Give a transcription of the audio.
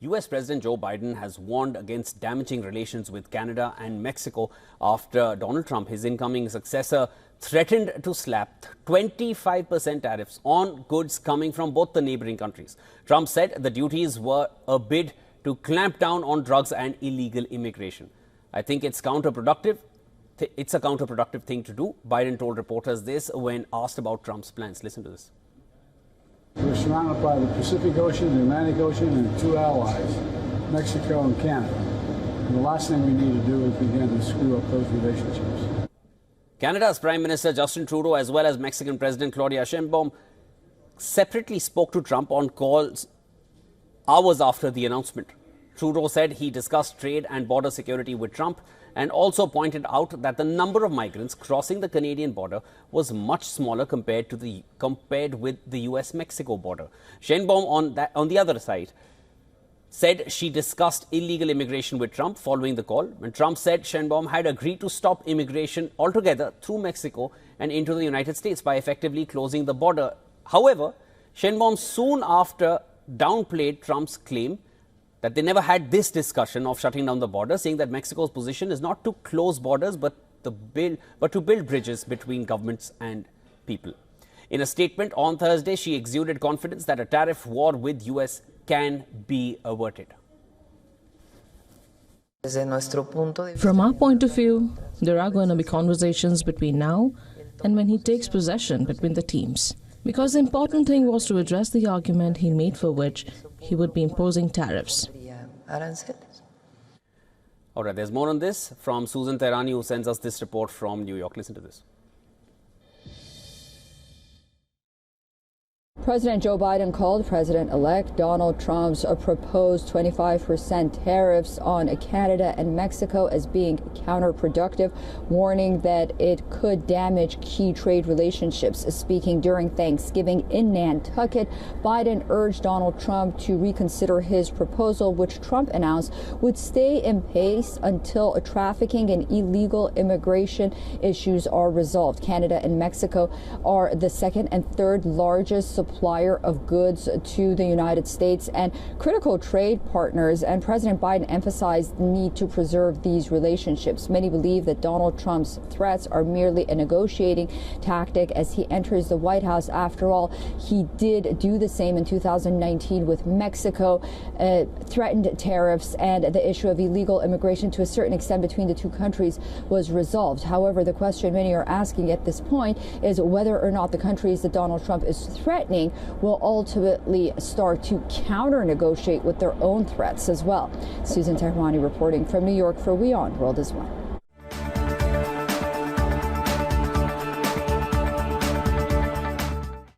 US President Joe Biden has warned against damaging relations with Canada and Mexico after Donald Trump, his incoming successor, threatened to slap 25% tariffs on goods coming from both the neighboring countries. Trump said the duties were a bid to clamp down on drugs and illegal immigration. I think it's counterproductive. It's a counterproductive thing to do. Biden told reporters this when asked about Trump's plans. Listen to this. We're surrounded by the Pacific Ocean, the Atlantic Ocean, and two allies, Mexico and Canada. And the last thing we need to do is begin to screw up those relationships. Canada's Prime Minister Justin Trudeau, as well as Mexican President Claudia Sheinbaum, separately spoke to Trump on calls hours after the announcement. Trudeau said he discussed trade and border security with Trump and also pointed out that the number of migrants crossing the Canadian border was much smaller compared with the US-Mexico border. Sheinbaum, on the other side, said she discussed illegal immigration with Trump following the call, when Trump said Sheinbaum had agreed to stop immigration altogether through Mexico and into the United States by effectively closing the border. However, Sheinbaum soon after downplayed Trump's claim that they never had this discussion of shutting down the border, saying that Mexico's position is not to close borders but to build bridges between governments and people. In a statement on Thursday, she exuded confidence that a tariff war with US can be averted. From our point of view, there are going to be conversations between now and when he takes possession between the teams. Because the important thing was to address the argument he made for which he would be imposing tariffs. All right, there's more on this from Susan Tehrani, who sends us this report from New York. Listen to this. President Joe Biden called President-elect Donald Trump's proposed 25% tariffs on Canada and Mexico as being counterproductive, warning that it could damage key trade relationships. Speaking during Thanksgiving in Nantucket, Biden urged Donald Trump to reconsider his proposal, which Trump announced would stay in place until trafficking and illegal immigration issues are resolved. Canada and Mexico are the second and third largest supplier of goods to the United States and critical trade partners, and President Biden emphasized the need to preserve these relationships. Many believe that Donald Trump's threats are merely a negotiating tactic as he enters the White House. After all, he did do the same in 2019 with Mexico, threatened tariffs, and the issue of illegal immigration to a certain extent between the two countries was resolved. However, the question many are asking at this point is whether or not the countries that Donald Trump is threatening will ultimately start to counter-negotiate with their own threats as well. Susan Tehrani reporting from New York for WION World as well.